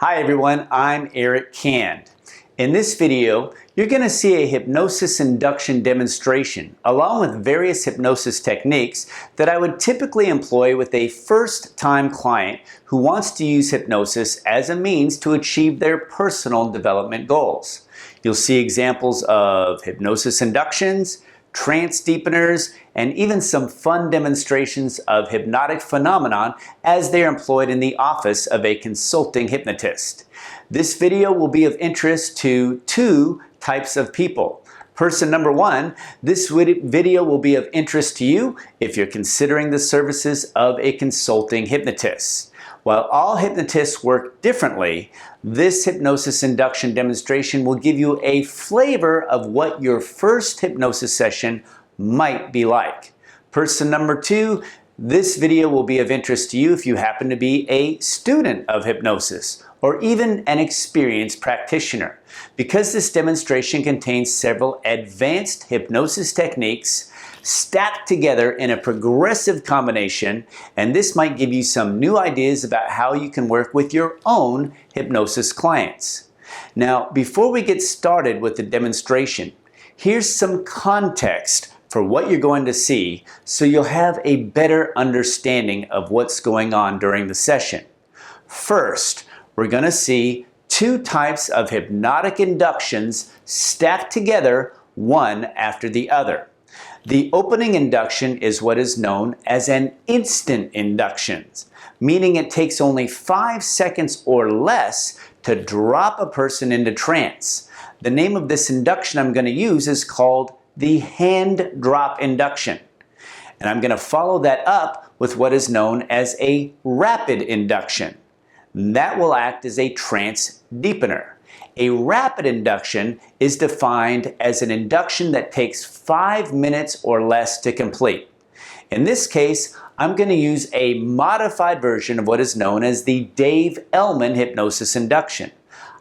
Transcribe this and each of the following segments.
Hi everyone, I'm Erick Känd. In this video, you're going to see a hypnosis induction demonstration along with various hypnosis techniques that I would typically employ with a first-time client who wants to use hypnosis as a means to achieve their personal development goals. You'll see examples of hypnosis inductions, trance deepeners, and even some fun demonstrations of hypnotic phenomenon as they are employed in the office of a consulting hypnotist. This video will be of interest to two types of people. Person number one, this video will be of interest to you if you're considering the services of a consulting hypnotist. While all hypnotists work differently, this hypnosis induction demonstration will give you a flavor of what your first hypnosis session might be like. Person number two, this video will be of interest to you if you happen to be a student of hypnosis or even an experienced practitioner, because this demonstration contains several advanced hypnosis techniques stacked together in a progressive combination, and this might give you some new ideas about how you can work with your own hypnosis clients. Now, before we get started with the demonstration, here's some context for what you're going to see so you'll have a better understanding of what's going on during the session. First, we're going to see two types of hypnotic inductions stacked together one after the other. The opening induction is what is known as an instant induction, meaning it takes only 5 seconds or less to drop a person into trance. The name of this induction I'm going to use is called the hand drop induction. And I'm going to follow that up with what is known as a rapid induction. That will act as a trance deepener. A rapid induction is defined as an induction that takes 5 minutes or less to complete. In this case, I'm going to use a modified version of what is known as the Dave Elman hypnosis induction.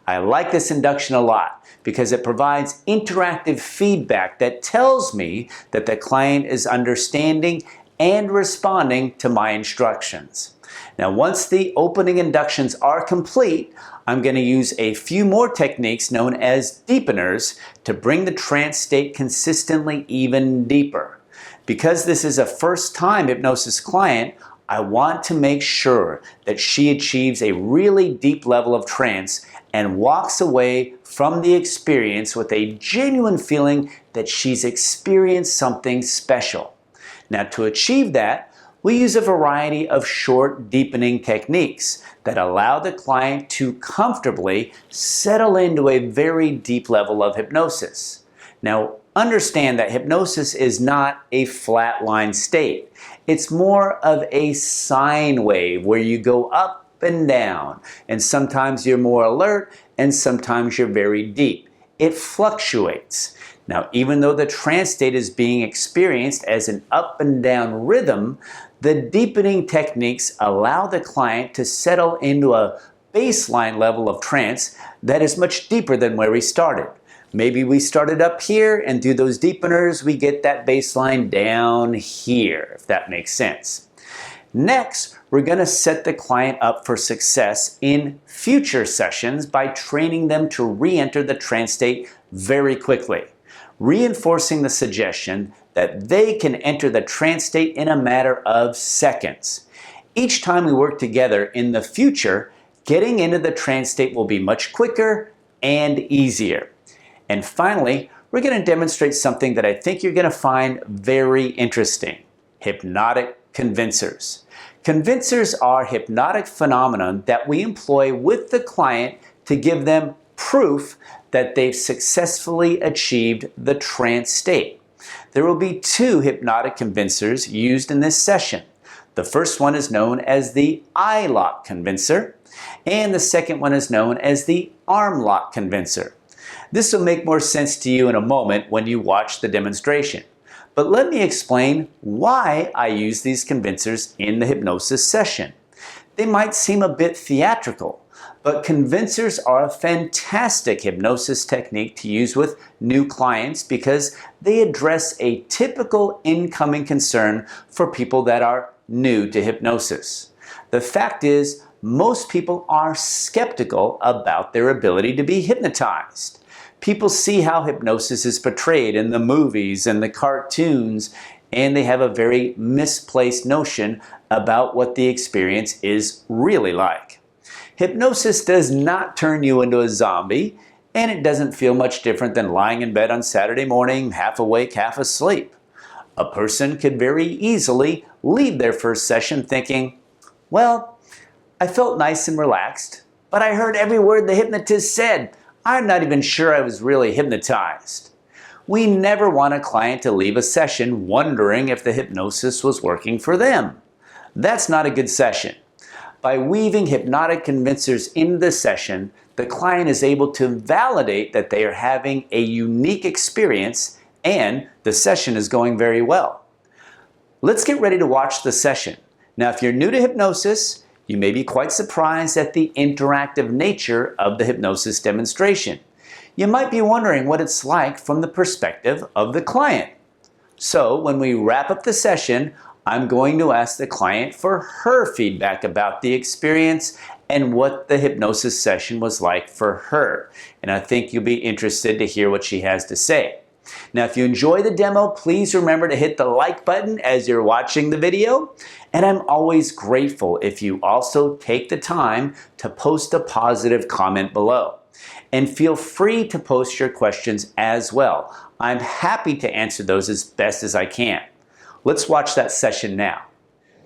I like this induction a lot because it provides interactive feedback that tells me that the client is understanding and responding to my instructions. Now, once the opening inductions are complete, I'm going to use a few more techniques known as deepeners to bring the trance state consistently even deeper. Because this is a first-time hypnosis client, I want to make sure that she achieves a really deep level of trance and walks away from the experience with a genuine feeling that she's experienced something special. Now, to achieve that, we use a variety of short deepening techniques that allow the client to comfortably settle into a very deep level of hypnosis. Now, understand that hypnosis is not a flatline state. It's more of a sine wave where you go up and down, and sometimes you're more alert and sometimes you're very deep. It fluctuates. Now, even though the trance state is being experienced as an up and down rhythm, the deepening techniques allow the client to settle into a baseline level of trance that is much deeper than where we started. Maybe we started up here, and through those deepeners we get that baseline down here, if that makes sense. Next, we're going to set the client up for success in future sessions by training them to re-enter the trance state very quickly, reinforcing the suggestion that they can enter the trance state in a matter of seconds. Each time we work together in the future, getting into the trance state will be much quicker and easier. And finally, we're going to demonstrate something that I think you're going to find very interesting: hypnotic convincers. Convincers are hypnotic phenomena that we employ with the client to give them proof that they've successfully achieved the trance state. There will be two hypnotic convincers used in this session. The first one is known as the eye lock convincer, and the second one is known as the arm lock convincer. This will make more sense to you in a moment when you watch the demonstration. But let me explain why I use these convincers in the hypnosis session. They might seem a bit theatrical, but convincers are a fantastic hypnosis technique to use with new clients because they address a typical incoming concern for people that are new to hypnosis. The fact is, most people are skeptical about their ability to be hypnotized. People see how hypnosis is portrayed in the movies and the cartoons, and they have a very misplaced notion about what the experience is really like. Hypnosis does not turn you into a zombie, and it doesn't feel much different than lying in bed on Saturday morning, half awake, half asleep. A person could very easily leave their first session thinking, well, I felt nice and relaxed, but I heard every word the hypnotist said. I'm not even sure I was really hypnotized. We never want a client to leave a session wondering if the hypnosis was working for them. That's not a good session. By weaving hypnotic convincers into the session, the client is able to validate that they are having a unique experience and the session is going very well. Let's get ready to watch the session. Now, if you're new to hypnosis, you may be quite surprised at the interactive nature of the hypnosis demonstration. You might be wondering what it's like from the perspective of the client. So, when we wrap up the session, I'm going to ask the client for her feedback about the experience and what the hypnosis session was like for her. And I think you'll be interested to hear what she has to say. Now, if you enjoy the demo, please remember to hit the like button as you're watching the video. And I'm always grateful if you also take the time to post a positive comment below. And feel free to post your questions as well. I'm happy to answer those as best as I can. Let's watch that session now.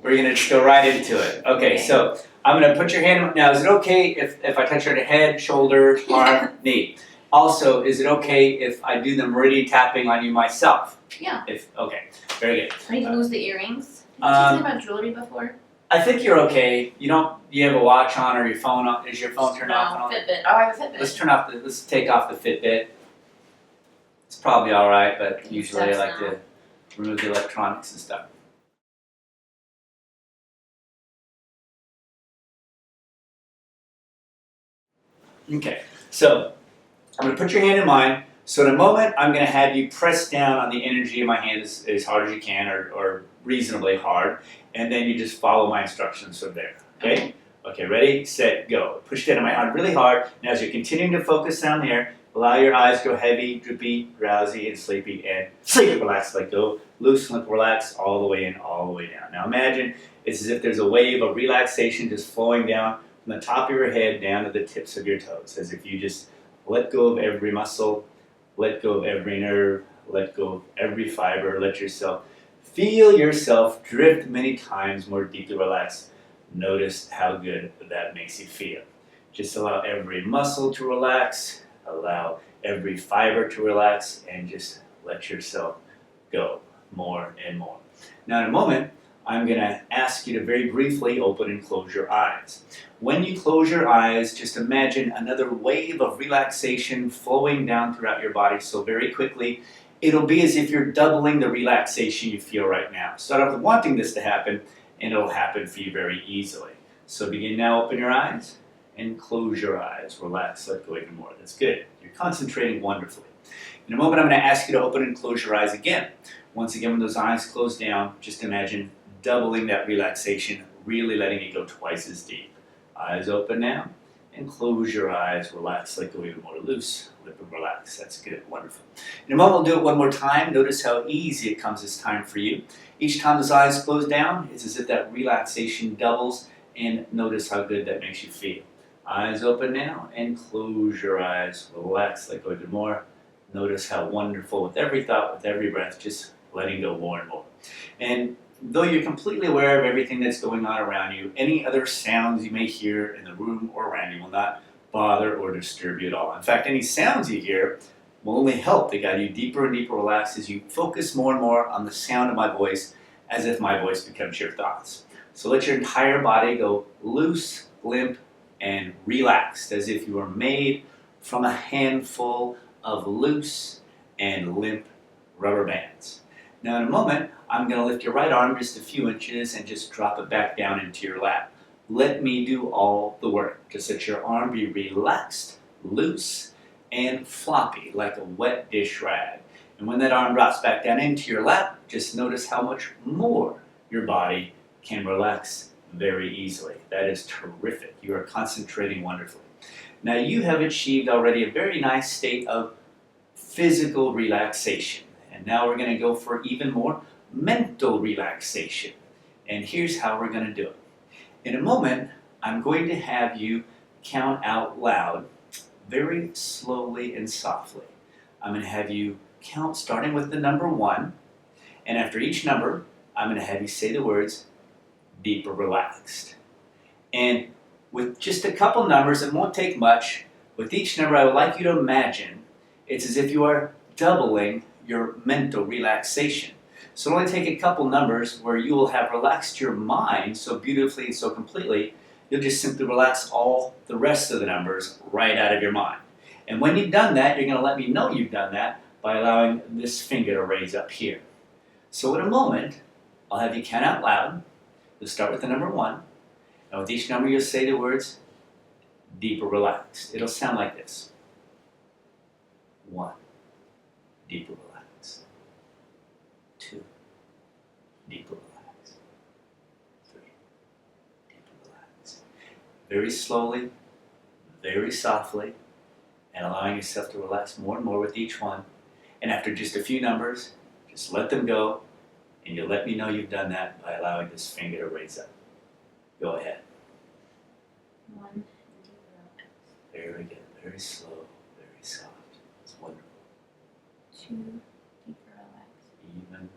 We're going to just go right into it. Okay, so I'm going to put your hand. Now, is it okay if I touch your head, shoulder, arm, knee? Also, is it okay if I do the meridian tapping on you myself? Yeah. Okay, very good. I need to lose the earrings. Did you talk about jewelry before? I think you're okay. You have a watch on or your phone on? Is your phone turned off? No, Fitbit. Oh, I have a Fitbit. Let's take off the Fitbit. It's probably all right, but usually I like to remove the electronics and stuff. Okay, so I'm going to put your hand in mine. So in a moment, I'm going to have you press down on the energy of my hand as hard as you can, or reasonably hard, and then you just follow my instructions from there. Okay? Okay, ready, set, go. Push down on my arm really hard. Now as you're continuing to focus down there, allow your eyes to go heavy, droopy, drowsy, and sleepy, and sleep, relax, let go, loose, limp, relax, all the way in, all the way down. Now imagine it's as if there's a wave of relaxation just flowing down from the top of your head down to the tips of your toes, as if you just let go of every muscle, let go of every nerve, let go of every fiber, let yourself feel yourself drift many times more deeply relaxed. Notice how good that makes you feel. Just allow every muscle to relax, allow every fiber to relax, and just let yourself go more and more. Now in a moment, I'm going to ask you to very briefly open and close your eyes. When you close your eyes, just imagine another wave of relaxation flowing down throughout your body so very quickly. It'll be as if you're doubling the relaxation you feel right now. Start off with wanting this to happen, and it'll happen for you very easily. So begin now, open your eyes, and close your eyes. Relax, let go even more. That's good. You're concentrating wonderfully. In a moment, I'm going to ask you to open and close your eyes again. Once again, when those eyes close down, just imagine doubling that relaxation, really letting it go twice as deep. Eyes open now, and close your eyes. Relax, let go even more. Loose, lip and relax. That's good, wonderful. In a moment, we'll do it one more time. Notice how easy it comes this time for you. Each time those eyes close down, it's as if that relaxation doubles, and notice how good that makes you feel. Eyes open now, and close your eyes. Relax, let go even more. Notice how wonderful, with every thought, with every breath, just letting go more and more. And though you're completely aware of everything that's going on around you, any other sounds you may hear in the room or around you will not bother or disturb you at all. In fact, any sounds you hear will only help to guide you deeper and deeper relaxed as you focus more and more on the sound of my voice, as if my voice becomes your thoughts. So let your entire body go loose, limp, and relaxed, as if you were made from a handful of loose and limp rubber bands. Now in a moment, I'm going to lift your right arm just a few inches and just drop it back down into your lap. Let me do all the work. Just let your arm be relaxed, loose, and floppy like a wet dish rag. And when that arm drops back down into your lap, just notice how much more your body can relax very easily. That is terrific. You are concentrating wonderfully. Now you have achieved already a very nice state of physical relaxation. And now we're going to go for even more mental relaxation. And here's how we're going to do it. In a moment, I'm going to have you count out loud, very slowly and softly. I'm going to have you count starting with the number 1. And after each number, I'm going to have you say the words, deeper relaxed. And with just a couple numbers, it won't take much. With each number, I would like you to imagine it's as if you are doubling your mental relaxation. So it'll only take a couple numbers where you will have relaxed your mind so beautifully and so completely, you'll just simply relax all the rest of the numbers right out of your mind. And when you've done that, you're going to let me know you've done that by allowing this finger to raise up here. So in a moment, I'll have you count out loud. You'll start with the number 1. And with each number, you'll say the words, deeper relaxed. It'll sound like this. 1, deeper relaxed. 2, deeper relaxed. 3, deeper relaxed. Very slowly, very softly, and allowing yourself to relax more and more with each one. And after just a few numbers, just let them go, and you'll let me know you've done that by allowing this finger to raise up. Go ahead. 1, deeper relaxed. Very good. Very slow. Very soft. It's wonderful. 2, deeper relaxed. Even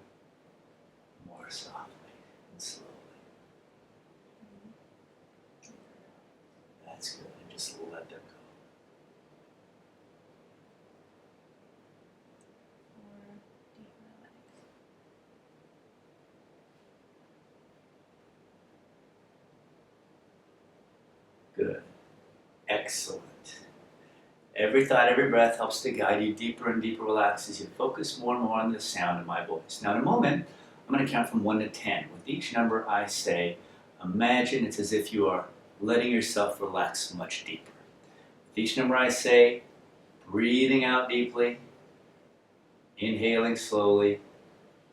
more softly and slowly. 3, deeper relaxed. That's good. And just let them go. 4, deeper relaxed. Good. Excellent. Every thought, every breath helps to guide you deeper and deeper relax as you focus more and more on the sound of my voice. Now in a moment, I'm going to count from 1 to 10. With each number I say, imagine it's as if you are letting yourself relax much deeper. With each number I say, breathing out deeply, inhaling slowly,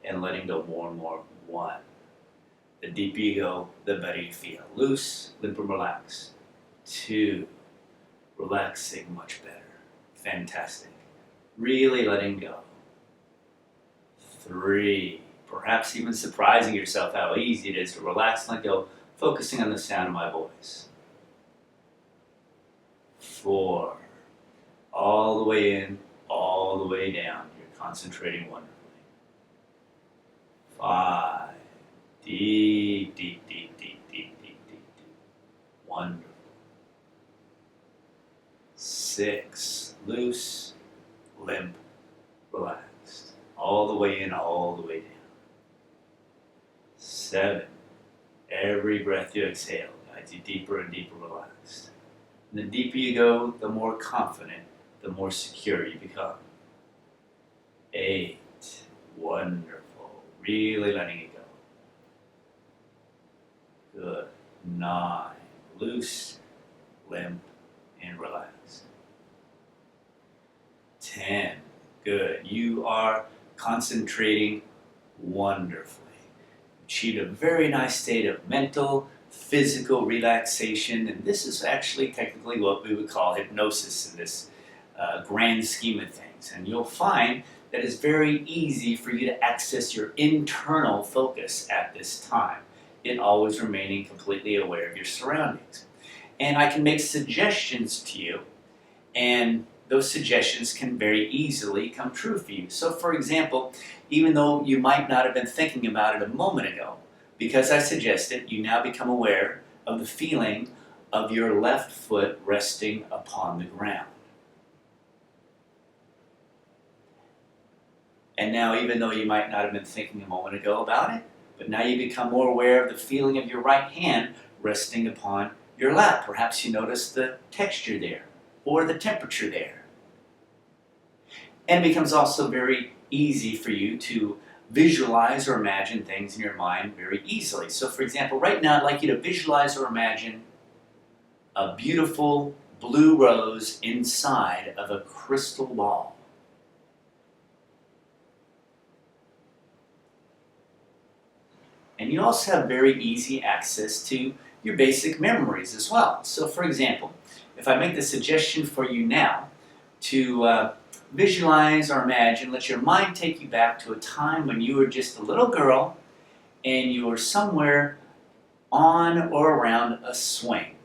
and letting go more and more. 1. The deeper you go, the better you feel. Loose, limp, and relaxed. 2. Relaxing much better. Fantastic. Really letting go. 3. Perhaps even surprising yourself how easy it is to relax and let go, focusing on the sound of my voice. 4. All the way in, all the way down. You're concentrating wonderfully. 5. Deep, deep, deep, deep, deep, deep, deep, deep. Wonderful. 6. Loose, limp, relaxed. All the way in, all the way down. 7. Every breath you exhale guides you deeper and deeper relaxed. And the deeper you go, the more confident, the more secure you become. 8. Wonderful. Really letting it go. Good. 9. Loose, limp, and relaxed. 10. Good. You are concentrating wonderfully. Achieved a very nice state of mental, physical relaxation, and this is actually technically what we would call hypnosis in this grand scheme of things. And you'll find that it's very easy for you to access your internal focus at this time, in always remaining completely aware of your surroundings. And I can make suggestions to you, and those suggestions can very easily come true for you. So for example, even though you might not have been thinking about it a moment ago, because I suggested, you now become aware of the feeling of your left foot resting upon the ground. And now, even though you might not have been thinking a moment ago about it, but now you become more aware of the feeling of your right hand resting upon your lap. Perhaps you notice the texture there, or the temperature there. And it becomes also very easy for you to visualize or imagine things in your mind very easily. So for example, right now I'd like you to visualize or imagine a beautiful blue rose inside of a crystal ball. And you also have very easy access to your basic memories as well. So for example, if I make the suggestion for you now to visualize or imagine, let your mind take you back to a time when you were just a little girl and you were somewhere on or around a swing.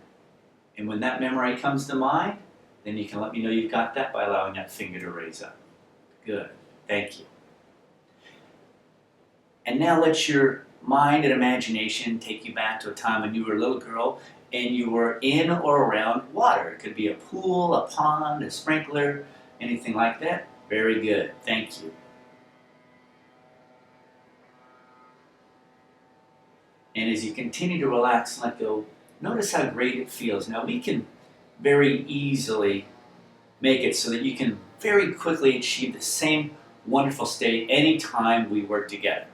And when that memory comes to mind, then you can let me know you've got that by allowing that finger to raise up. Good, thank you. And now let your mind and imagination take you back to a time when you were a little girl and you were in or around water. It could be a pool, a pond, a sprinkler, anything like that. Very good, thank you. And as you continue to relax and let go, notice how great it feels. Now we can very easily make it so that you can very quickly achieve the same wonderful state anytime we work together.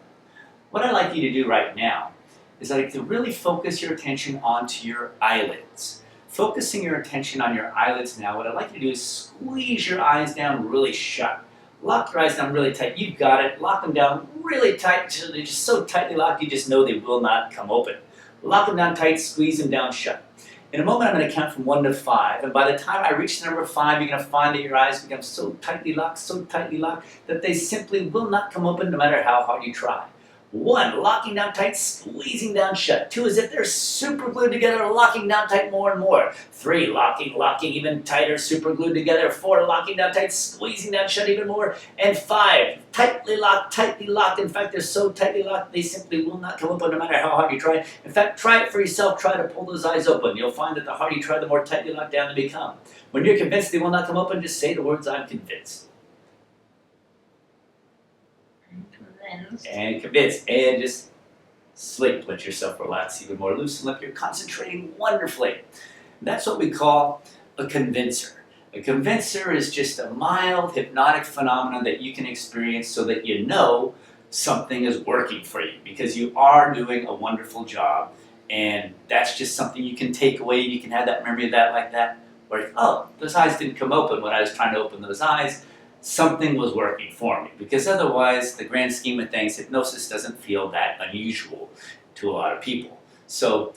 What I'd like you to do right now is I'd like to really focus your attention onto your eyelids. Focusing your attention on your eyelids now, what I'd like you to do is squeeze your eyes down really shut. Lock your eyes down really tight. You've got it. Lock them down really tight so they're just so tightly locked you just know they will not come open. Lock them down tight, squeeze them down shut. In a moment I'm going to count from 1 to 5, and by the time I reach the number 5, you're going to find that your eyes become so tightly locked, that they simply will not come open no matter how hard you try. 1, locking down tight, squeezing down shut. 2, as if they're super glued together, locking down tight more and more. 3, locking even tighter, super glued together. 4, locking down tight, squeezing down shut even more. And 5, tightly locked. In fact, they're so tightly locked, they simply will not come open no matter how hard you try. In fact, try it for yourself. Try to pull those eyes open. You'll find that the harder you try, the more tightly locked down they become. When you're convinced they will not come open, just say the words, "I'm convinced." And convinced, and just sleep. Let yourself relax even more, loosen up. You're concentrating wonderfully. That's what we call a convincer. A convincer is just a mild hypnotic phenomenon that you can experience so that you know something is working for you because you are doing a wonderful job, and that's just something you can take away. You can have that memory of that like that, where oh, those eyes didn't come open when I was trying to open those eyes. Something was working for me, because otherwise, the grand scheme of things, hypnosis doesn't feel that unusual to a lot of people. So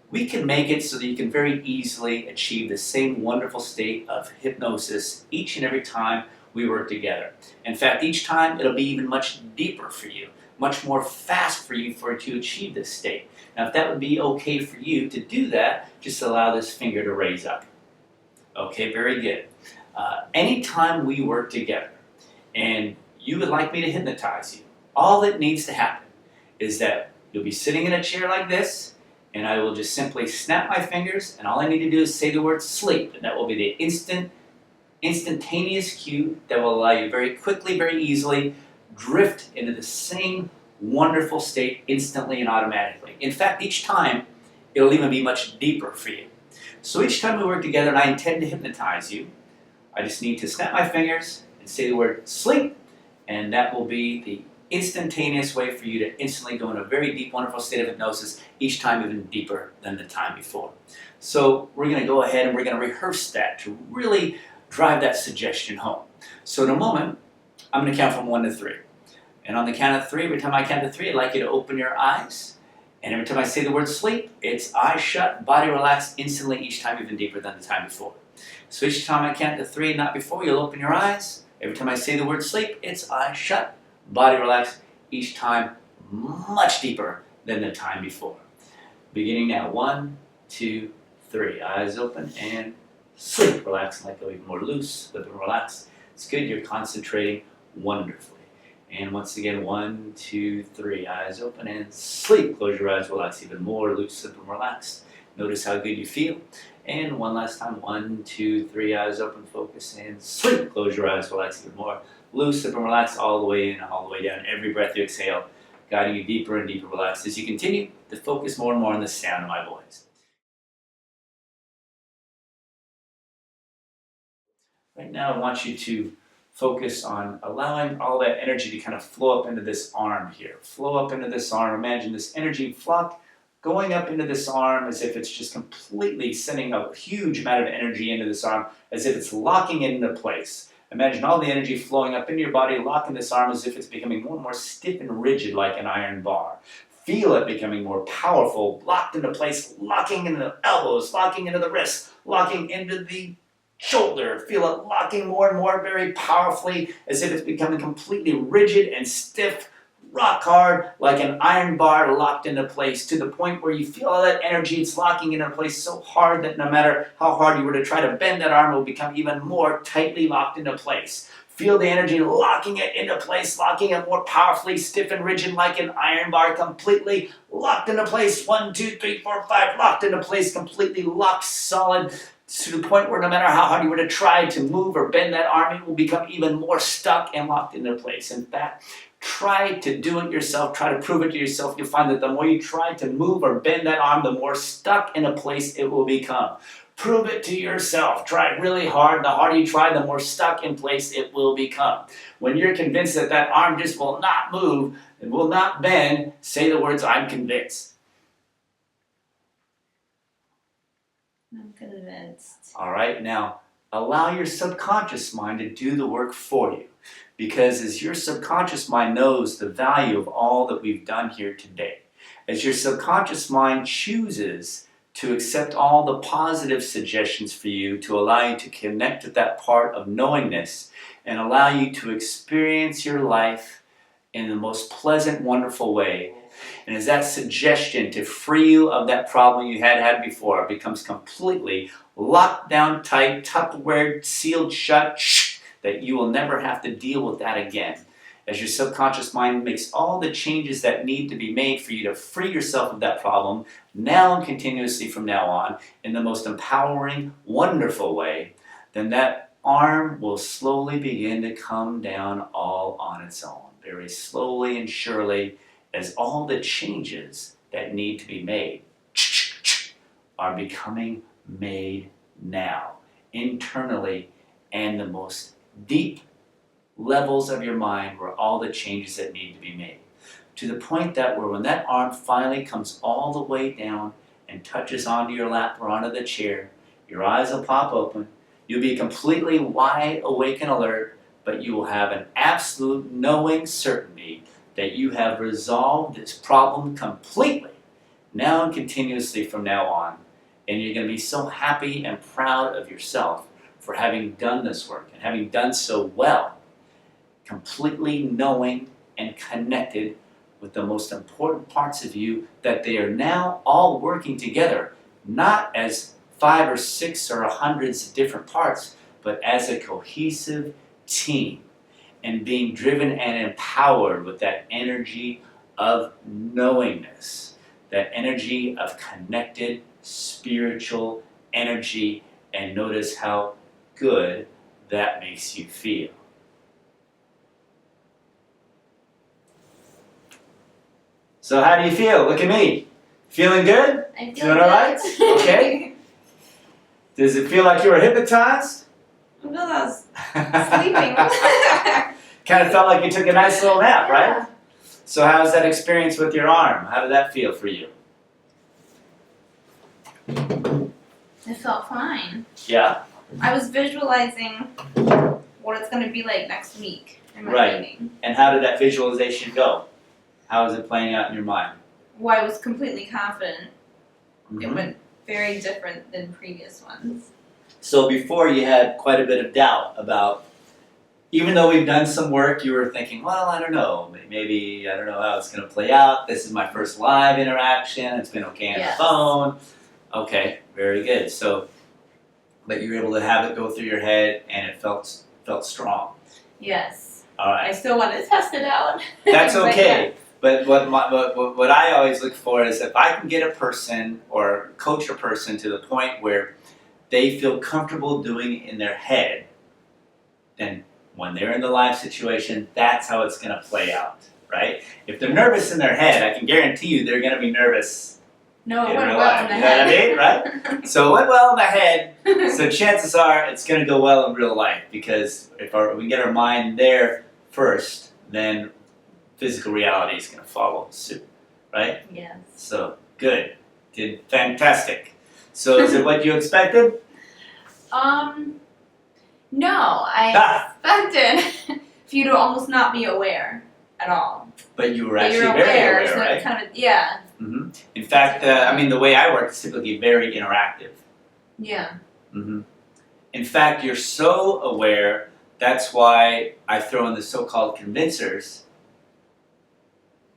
we can make it so that you can very easily achieve the same wonderful state of hypnosis each and every time we work together. In fact, each time it'll be even much deeper for you, much more fast for you to achieve this state. Now, if that would be okay for you to do that, just allow this finger to raise up. Okay, very good. Anytime we work together and you would like me to hypnotize you, all that needs to happen is that you'll be sitting in a chair like this, and I will just simply snap my fingers, and all I need to do is say the word sleep, and that will be the instantaneous cue that will allow you very quickly, very easily drift into the same wonderful state instantly and automatically. In fact, each time it'll even be much deeper for you. So each time we work together and I intend to hypnotize you, I just need to snap my fingers and say the word sleep, and that will be the instantaneous way for you to instantly go in a very deep, wonderful state of hypnosis, each time even deeper than the time before. So we're going to go ahead and we're going to rehearse that to really drive that suggestion home. So in a moment, I'm going to count from 1 to 3. And on the count of 3, every time I count to 3, I'd like you to open your eyes. And every time I say the word sleep, it's eyes shut, body relaxed instantly, each time even deeper than the time before. So each time I count to 3, not before, you'll open your eyes. Every time I say the word sleep, it's eyes shut, body relaxed, each time much deeper than the time before. Beginning now, 1, 2, 3. Eyes open and sleep. Relax and let go even more loose, let them relax. It's good, you're concentrating wonderfully. And once again, 1, 2, 3. Eyes open and sleep. Close your eyes, relax even more, loose, let them relax. Notice how good you feel. And one last time, 1, 2, 3, eyes open, focus, and sleep. Close your eyes, relax even more. Loose, and relax all the way in, all the way down. Every breath you exhale, guiding you deeper and deeper relaxed as you continue to focus more and more on the sound of my voice. Right now, I want you to focus on allowing all that energy to kind of flow up into this arm here. Flow up into this arm. Imagine this energy flock going up into this arm as if it's just completely sending a huge amount of energy into this arm, as if it's locking it into place. Imagine all the energy flowing up into your body, locking this arm as if it's becoming more and more stiff and rigid like an iron bar. Feel it becoming more powerful, locked into place, locking into the elbows, locking into the wrists, locking into the shoulder. Feel it locking more and more very powerfully as if it's becoming completely rigid and stiff, rock hard, like an iron bar locked into place to the point where you feel all that energy. It's locking into place so hard that no matter how hard you were to try to bend that arm, it will become even more tightly locked into place. Feel the energy locking it into place, locking it more powerfully, stiff and rigid like an iron bar, completely locked into place. 1, 2, 3, 4, 5, locked into place, completely locked solid to the point where no matter how hard you were to try to move or bend that arm, it will become even more stuck and locked into place. In fact, try to do it yourself, try to prove it to yourself. You'll find that the more you try to move or bend that arm, the more stuck in a place it will become. Prove it to yourself. Try really hard. The harder you try, the more stuck in place it will become. When you're convinced that that arm just will not move and will not bend, say the words, I'm convinced. I'm convinced. All right, now allow your subconscious mind to do the work for you. Because as your subconscious mind knows the value of all that we've done here today, as your subconscious mind chooses to accept all the positive suggestions for you to allow you to connect with that part of knowingness and allow you to experience your life in the most pleasant, wonderful way. And as that suggestion to free you of that problem you had before becomes completely locked down tight, Tupperware, sealed shut, that you will never have to deal with that again. As your subconscious mind makes all the changes that need to be made for you to free yourself of that problem, now and continuously from now on, in the most empowering, wonderful way, then that arm will slowly begin to come down all on its own, very slowly and surely, as all the changes that need to be made are becoming made now, internally, and the most deep levels of your mind where all the changes that need to be made. To the point that where when that arm finally comes all the way down and touches onto your lap or onto the chair, your eyes will pop open, you'll be completely wide awake and alert, but you will have an absolute knowing certainty that you have resolved this problem completely, now and continuously from now on. And you're going to be so happy and proud of yourself for having done this work and having done so well, completely knowing and connected with the most important parts of you, that they are now all working together, not as 5 or 6 or hundreds of different parts, but as a cohesive team, and being driven and empowered with that energy of knowingness, that energy of connected spiritual energy, and notice how good that makes you feel. So how do you feel? Look at me. Feeling good? I feel Feeling all right? Okay. Does it feel like you were hypnotized? I feel I was sleeping. Kind of felt like you took a nice little nap, Yeah. right? So how was that experience with your arm? How did that feel for you? It felt fine. Yeah? I was visualizing what it's going to be like next week in my Right. meeting. And how did that visualization go? How was it playing out in your mind? Well, I was completely confident. It Mhm. went very different than previous ones. So before you had quite a bit of doubt about, even though we've done some work, you were thinking, well, I don't know, maybe I don't know how it's going to play out. This is my first live interaction. It's been okay on Yes. the phone. Okay, very good. So, but you were able to have it go through your head, and it felt strong. Yes. All right. I still want to test it out. That's But okay. But what I always look for is if I can get a person or coach a person to the point where they feel comfortable doing it in their head, then when they're in the live situation, that's how it's going to play out, right? If they're nervous in their head, I can guarantee you they're going to be nervous No, it in went real well life. in the You know what I head. mean, right? So it went well in the head, so chances are it's going to go well in real life, because if we get our mind there first, then physical reality is going to follow suit, right? Yes. So, good. Did fantastic. So, is it what you expected? No, I expected for you to almost not be aware. at all. But you were But actually you're very aware, so right? it kind of, yeah. Mm-hmm. In fact, I mean, the way I work is typically very interactive. Yeah. Mm-hmm. In fact, you're so aware, that's why I throw in the so-called convincers,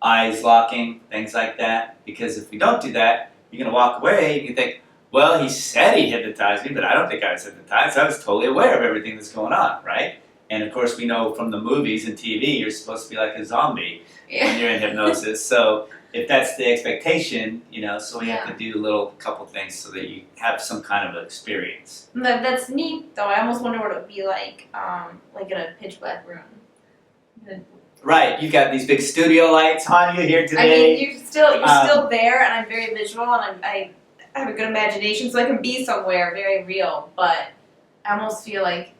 eyes locking, things like that. Because if we don't do that, you're going to walk away and you think, well, he said he hypnotized me, but I don't think I was hypnotized. I was totally aware of everything that's going on, right? And of course, we know from the movies and TV, you're supposed to be like a zombie when you're in hypnosis. So if that's the expectation, you know, so we have to do a couple things so that you have some kind of experience. That's neat, though. I almost wonder what it would be like in a pitch black room. Right, you got these big studio lights on you here today. I mean, you're still there, and I'm very visual, and I have a good imagination, so I can be somewhere very real. But I almost feel like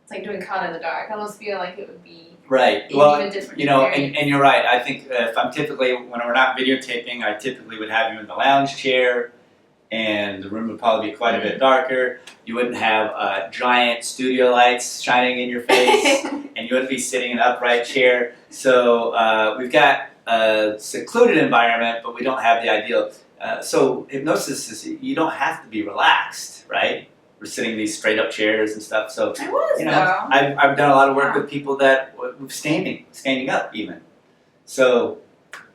it's like doing Caught in the Dark. I almost feel like it would be Well, even different. You know, and you're right. I think if I'm typically, when we're not videotaping, I typically would have you in the lounge chair, and the room would probably be quite a bit darker. You wouldn't have giant studio lights shining in your face, and you wouldn't be sitting in an upright chair. So we've got a secluded environment, but we don't have the ideal. So hypnosis is, you don't have to be relaxed, right? We're sitting in these straight up chairs and stuff. So I was, you know, though. I've done a lot of work with people that were standing up even. So,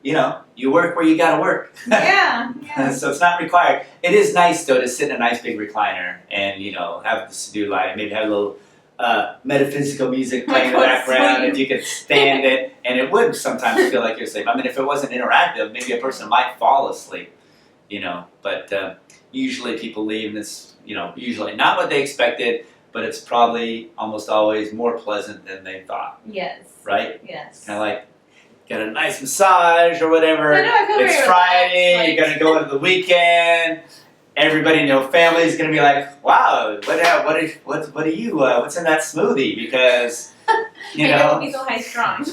you know, you work where you gotta work. Yeah. So it's not required. It is nice though to sit in a nice big recliner and, you know, have the studio light, maybe have a little metaphysical music playing in the background if you could stand it. And it would sometimes feel like you're asleep. I mean, if it wasn't interactive, maybe a person might fall asleep, you know. But usually people leave and it's, you know, usually not what they expected, but it's probably almost always more pleasant than they thought. Yes. Right? Yes. Kind of like get a nice massage or whatever. I know, I feel it's very Friday, relaxed, you're gonna go into the weekend. Everybody in your family is gonna be like, "Wow, what are you? What's in that smoothie?" Because you Maybe know. it won't be so high strung.